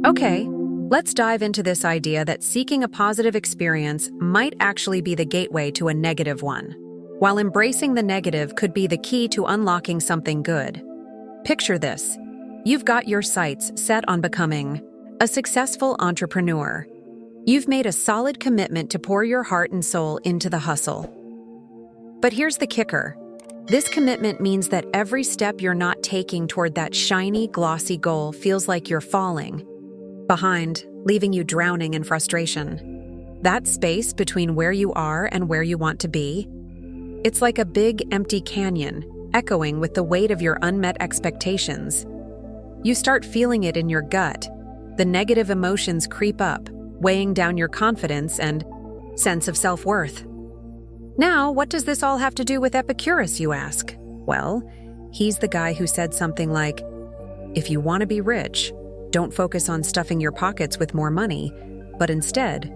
Okay, let's dive into this idea that seeking a positive experience might actually be the gateway to a negative one, while embracing the negative could be the key to unlocking something good. Picture this. You've got your sights set on becoming a successful entrepreneur. You've made a solid commitment to pour your heart and soul into the hustle. But here's the kicker. This commitment means that every step you're not taking toward that shiny, glossy goal feels like you're falling behind, leaving you drowning in frustration. That space between where you are and where you want to be, it's like a big, empty canyon, echoing with the weight of your unmet expectations. You start feeling it in your gut. The negative emotions creep up, weighing down your confidence and sense of self-worth. Now, what does this all have to do with Epicurus, you ask? Well, he's the guy who said something like, if you want to be rich, don't focus on stuffing your pockets with more money, but instead,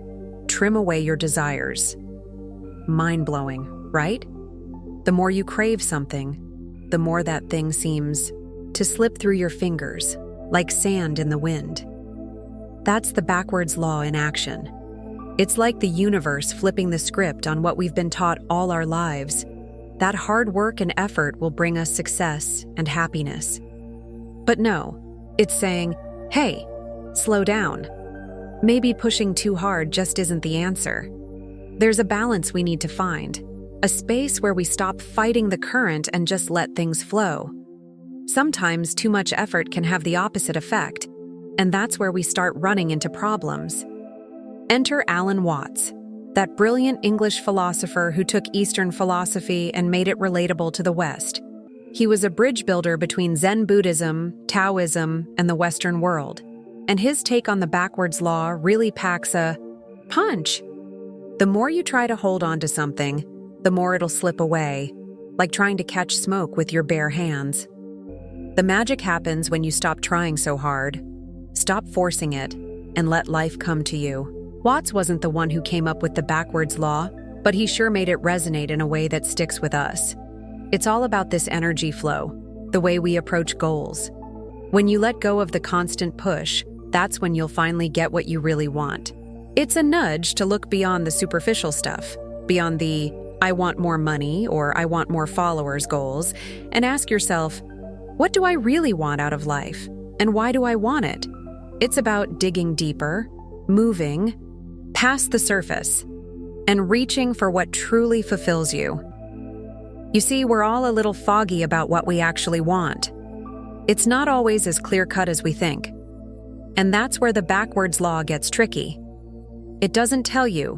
trim away your desires. Mind-blowing, right? The more you crave something, the more that thing seems to slip through your fingers, like sand in the wind. That's the backwards law in action. It's like the universe flipping the script on what we've been taught all our lives. That hard work and effort will bring us success and happiness. But no, it's saying, hey, slow down. Maybe pushing too hard just isn't the answer. There's a balance we need to find, a space where we stop fighting the current and just let things flow. Sometimes too much effort can have the opposite effect, and that's where we start running into problems. Enter Alan Watts, that brilliant English philosopher who took Eastern philosophy and made it relatable to the West. He was a bridge builder between Zen Buddhism, Taoism, and the Western world, and his take on the backwards law really packs a punch. The more you try to hold on to something, the more it'll slip away, like trying to catch smoke with your bare hands. The magic happens when you stop trying so hard, stop forcing it, and let life come to you. Watts wasn't the one who came up with the backwards law, but he sure made it resonate in a way that sticks with us. It's all about this energy flow, the way we approach goals. When you let go of the constant push, that's when you'll finally get what you really want. It's a nudge to look beyond the superficial stuff, beyond the I want more money or I want more followers goals, and ask yourself, what do I really want out of life? And why do I want it? It's about digging deeper, moving past the surface, and reaching for what truly fulfills you. You see, we're all a little foggy about what we actually want. It's not always as clear-cut as we think. And that's where the backwards law gets tricky. It doesn't tell you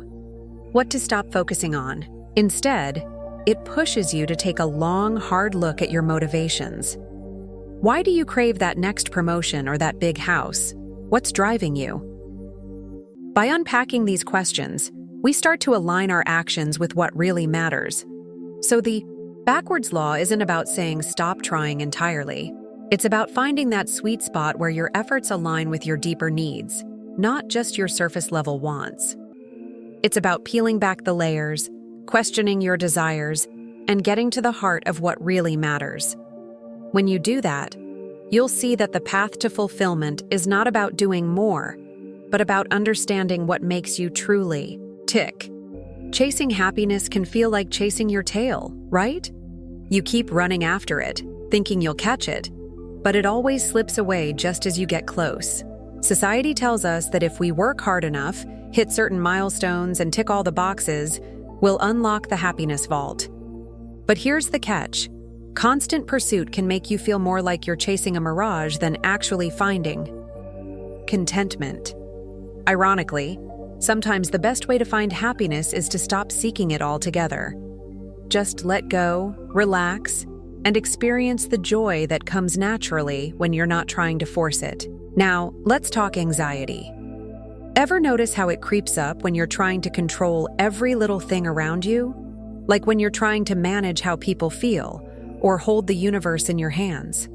what to stop focusing on. Instead, it pushes you to take a long, hard look at your motivations. Why do you crave that next promotion or that big house? What's driving you? By unpacking these questions, we start to align our actions with what really matters. So the backwards law isn't about saying stop trying entirely. It's about finding that sweet spot where your efforts align with your deeper needs, not just your surface-level wants. It's about peeling back the layers, questioning your desires, and getting to the heart of what really matters. When you do that, you'll see that the path to fulfillment is not about doing more, but about understanding what makes you truly tick. Chasing happiness can feel like chasing your tail, right? You keep running after it, thinking you'll catch it, but it always slips away just as you get close. Society tells us that if we work hard enough, hit certain milestones, and tick all the boxes, we'll unlock the happiness vault. But here's the catch. Constant pursuit can make you feel more like you're chasing a mirage than actually finding contentment. Ironically, sometimes the best way to find happiness is to stop seeking it altogether. Just let go, relax, and experience the joy that comes naturally when you're not trying to force it. Now, let's talk anxiety. Ever notice how it creeps up when you're trying to control every little thing around you? Like when you're trying to manage how people feel, or hold the universe in your hands.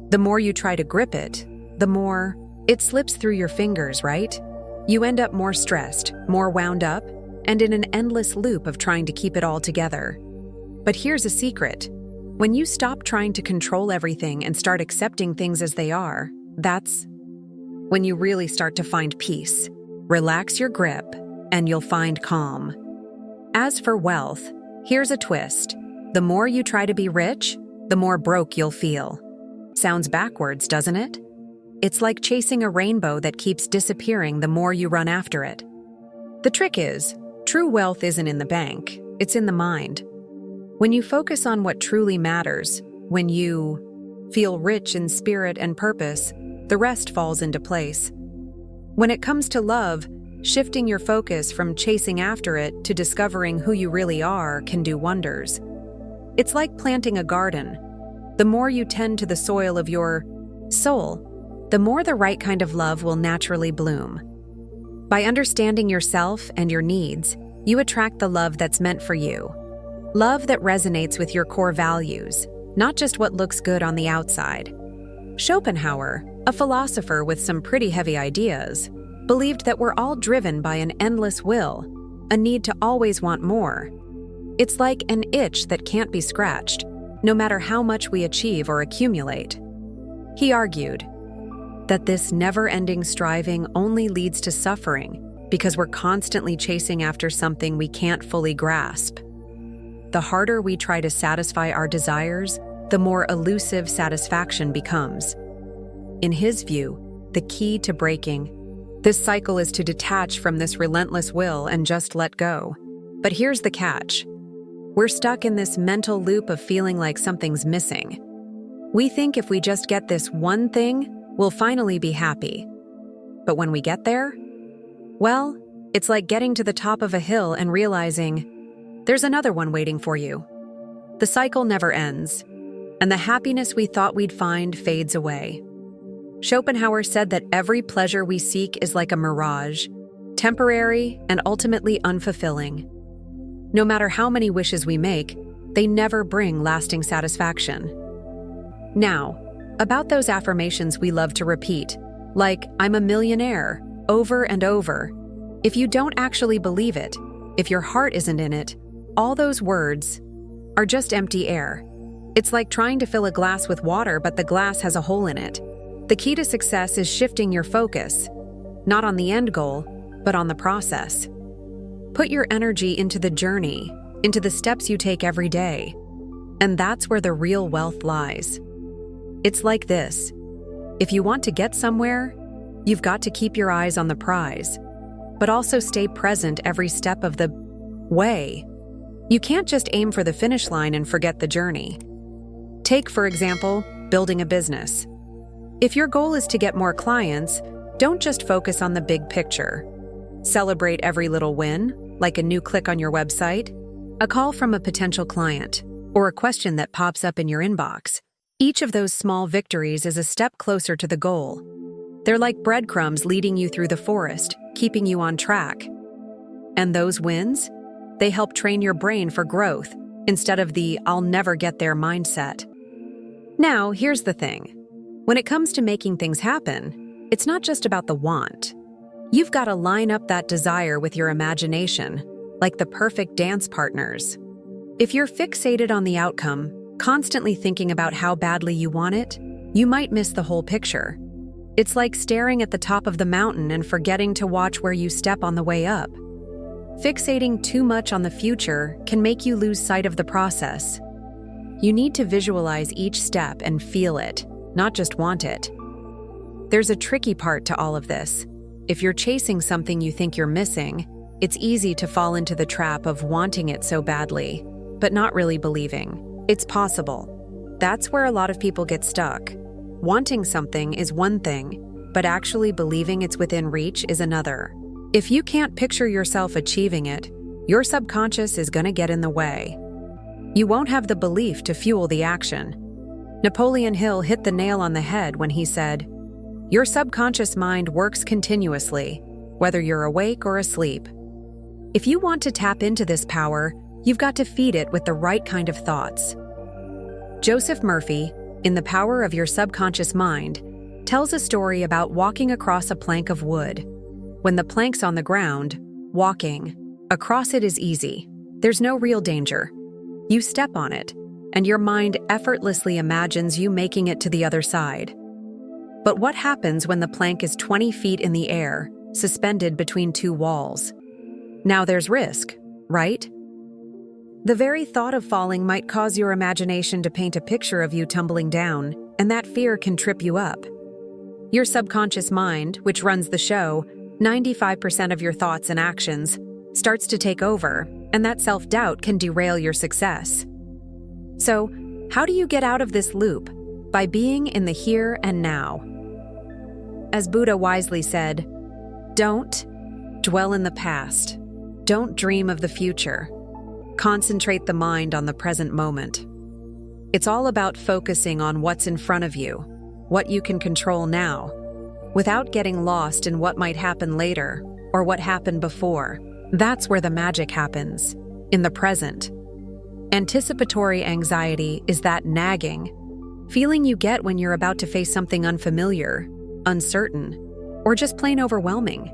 The more you try to grip it, the more it slips through your fingers, right? You end up more stressed, more wound up, and in an endless loop of trying to keep it all together. But here's a secret. When you stop trying to control everything and start accepting things as they are, that's when you really start to find peace. Relax your grip, and you'll find calm. As for wealth, here's a twist. The more you try to be rich, the more broke you'll feel. Sounds backwards, doesn't it? It's like chasing a rainbow that keeps disappearing the more you run after it. The trick is, true wealth isn't in the bank, it's in the mind. When you focus on what truly matters, when you feel rich in spirit and purpose, the rest falls into place. When it comes to love, shifting your focus from chasing after it to discovering who you really are can do wonders. It's like planting a garden. The more you tend to the soil of your soul, the more the right kind of love will naturally bloom. By understanding yourself and your needs, you attract the love that's meant for you. Love that resonates with your core values, not just what looks good on the outside. Schopenhauer, a philosopher with some pretty heavy ideas, believed that we're all driven by an endless will, a need to always want more. It's like an itch that can't be scratched, no matter how much we achieve or accumulate. He argued that this never-ending striving only leads to suffering because we're constantly chasing after something we can't fully grasp. The harder we try to satisfy our desires, the more elusive satisfaction becomes. In his view, the key to breaking this cycle is to detach from this relentless will and just let go. But here's the catch. We're stuck in this mental loop of feeling like something's missing. We think if we just get this one thing, we'll finally be happy. But when we get there, well, it's like getting to the top of a hill and realizing there's another one waiting for you. The cycle never ends, and the happiness we thought we'd find fades away. Schopenhauer said that every pleasure we seek is like a mirage, temporary and ultimately unfulfilling. No matter how many wishes we make, they never bring lasting satisfaction. Now, about those affirmations we love to repeat, like, "I'm a millionaire," over and over. If you don't actually believe it, if your heart isn't in it, all those words are just empty air. It's like trying to fill a glass with water, but the glass has a hole in it. The key to success is shifting your focus, not on the end goal, but on the process. Put your energy into the journey, into the steps you take every day, and that's where the real wealth lies. It's like this. If you want to get somewhere, you've got to keep your eyes on the prize, but also stay present every step of the way. You can't just aim for the finish line and forget the journey. Take, for example, building a business. If your goal is to get more clients, don't just focus on the big picture. Celebrate every little win, like a new click on your website, a call from a potential client, or a question that pops up in your inbox. Each of those small victories is a step closer to the goal. They're like breadcrumbs leading you through the forest, keeping you on track. And those wins? They help train your brain for growth, instead of the "I'll never get there" mindset. Now, here's the thing. When it comes to making things happen, it's not just about the want. You've got to line up that desire with your imagination, like the perfect dance partners. If you're fixated on the outcome, constantly thinking about how badly you want it, you might miss the whole picture. It's like staring at the top of the mountain and forgetting to watch where you step on the way up. Fixating too much on the future can make you lose sight of the process. You need to visualize each step and feel it, not just want it. There's a tricky part to all of this. If you're chasing something you think you're missing, it's easy to fall into the trap of wanting it so badly, but not really believing it's possible. That's where a lot of people get stuck. Wanting something is one thing, but actually believing it's within reach is another. If you can't picture yourself achieving it, your subconscious is going to get in the way. You won't have the belief to fuel the action. Napoleon Hill hit the nail on the head when he said, "Your subconscious mind works continuously, whether you're awake or asleep." If you want to tap into this power, you've got to feed it with the right kind of thoughts. Joseph Murphy, in The Power of Your Subconscious Mind, tells a story about walking across a plank of wood. When the plank's on the ground, walking across it is easy. There's no real danger. You step on it, and your mind effortlessly imagines you making it to the other side. But what happens when the plank is 20 feet in the air, suspended between two walls? Now there's risk, right? The very thought of falling might cause your imagination to paint a picture of you tumbling down, and that fear can trip you up. Your subconscious mind, which runs the show, 95% of your thoughts and actions, starts to take over, and that self-doubt can derail your success. So, how do you get out of this loop? By being in the here and now. As Buddha wisely said, don't dwell in the past. Don't dream of the future. Concentrate the mind on the present moment. It's all about focusing on what's in front of you, what you can control now, without getting lost in what might happen later or what happened before. That's where the magic happens, in the present. Anticipatory anxiety is that nagging feeling you get when you're about to face something unfamiliar, uncertain, or just plain overwhelming.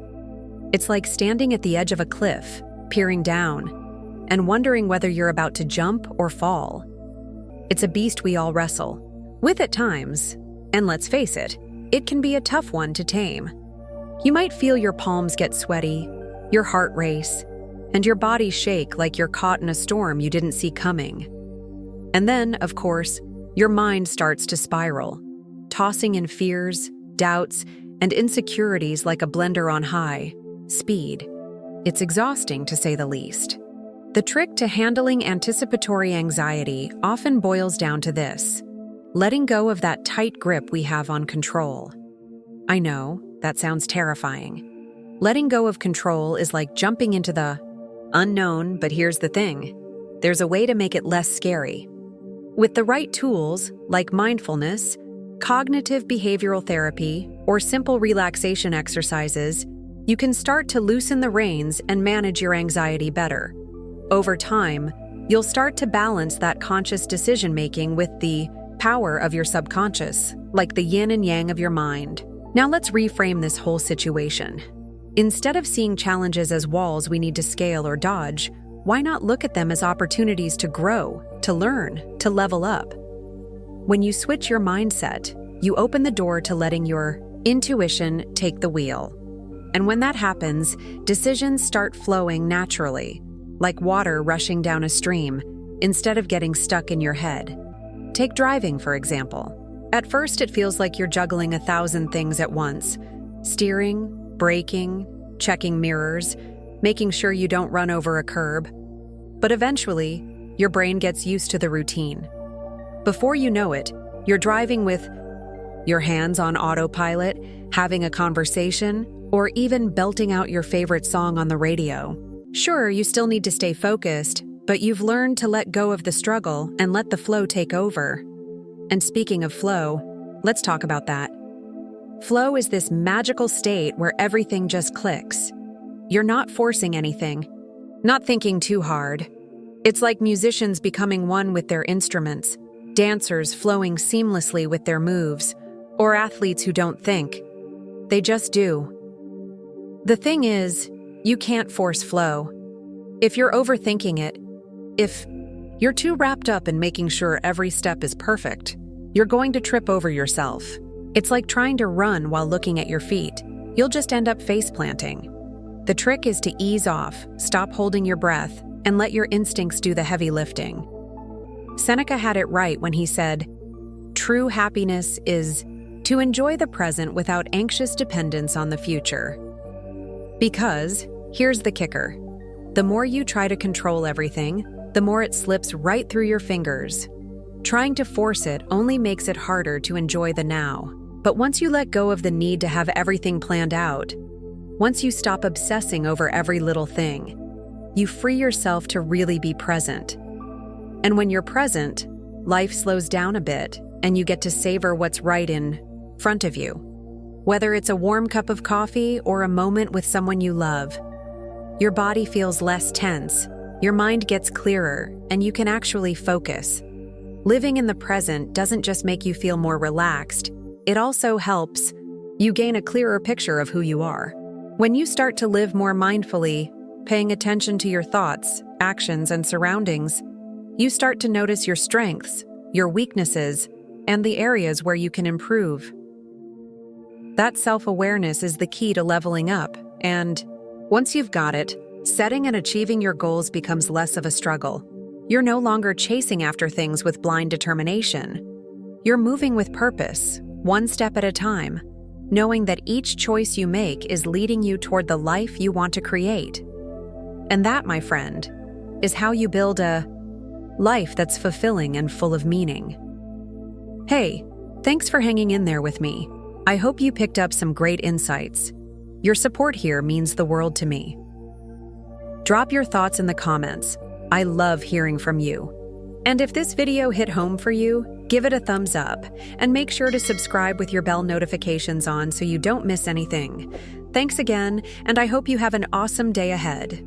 It's like standing at the edge of a cliff, peering down, and wondering whether you're about to jump or fall. It's a beast we all wrestle with at times, and let's face it, it can be a tough one to tame. You might feel your palms get sweaty, your heart race, and your body shake like you're caught in a storm you didn't see coming. And then, of course, your mind starts to spiral, tossing in fears, doubts, and insecurities like a blender on high speed. It's exhausting, to say the least. The trick to handling anticipatory anxiety often boils down to this: letting go of that tight grip we have on control. I know, that sounds terrifying. Letting go of control is like jumping into the unknown, but here's the thing: there's a way to make it less scary. With the right tools, like mindfulness, cognitive behavioral therapy, or simple relaxation exercises, you can start to loosen the reins and manage your anxiety better. Over time, you'll start to balance that conscious decision-making with the power of your subconscious, like the yin and yang of your mind. Now let's reframe this whole situation. Instead of seeing challenges as walls we need to scale or dodge, why not look at them as opportunities to grow, to learn, to level up? When you switch your mindset, you open the door to letting your intuition take the wheel. And when that happens, decisions start flowing naturally, like water rushing down a stream, instead of getting stuck in your head. Take driving, for example. At first, it feels like you're juggling 1,000 things at once: steering, braking, checking mirrors, making sure you don't run over a curb. But eventually, your brain gets used to the routine. Before you know it, you're driving with your hands on autopilot, having a conversation, or even belting out your favorite song on the radio. Sure, you still need to stay focused, but you've learned to let go of the struggle and let the flow take over. And speaking of flow, let's talk about that. Flow is this magical state where everything just clicks. You're not forcing anything, not thinking too hard. It's like musicians becoming one with their instruments, dancers flowing seamlessly with their moves, or athletes who don't think. They just do. The thing is, you can't force flow. If you're overthinking it, if you're too wrapped up in making sure every step is perfect, you're going to trip over yourself. It's like trying to run while looking at your feet. You'll just end up face planting. The trick is to ease off, stop holding your breath, and let your instincts do the heavy lifting. Seneca had it right when he said, "True happiness is to enjoy the present without anxious dependence on the future." Because, here's the kicker, the more you try to control everything, the more it slips right through your fingers. Trying to force it only makes it harder to enjoy the now. But once you let go of the need to have everything planned out, once you stop obsessing over every little thing, you free yourself to really be present. And when you're present, life slows down a bit, and you get to savor what's right in front of you. Whether it's a warm cup of coffee or a moment with someone you love, your body feels less tense, your mind gets clearer, and you can actually focus. Living in the present doesn't just make you feel more relaxed, it also helps you gain a clearer picture of who you are. When you start to live more mindfully, paying attention to your thoughts, actions, and surroundings, you start to notice your strengths, your weaknesses, and the areas where you can improve. That self-awareness is the key to leveling up, and once you've got it, setting and achieving your goals becomes less of a struggle. You're no longer chasing after things with blind determination. You're moving with purpose, one step at a time, knowing that each choice you make is leading you toward the life you want to create. And that, my friend, is how you build a life that's fulfilling and full of meaning. Hey, thanks for hanging in there with me. I hope you picked up some great insights. Your support here means the world to me. Drop your thoughts in the comments. I love hearing from you. And if this video hit home for you, give it a thumbs up and make sure to subscribe with your bell notifications on so you don't miss anything. Thanks again, and I hope you have an awesome day ahead.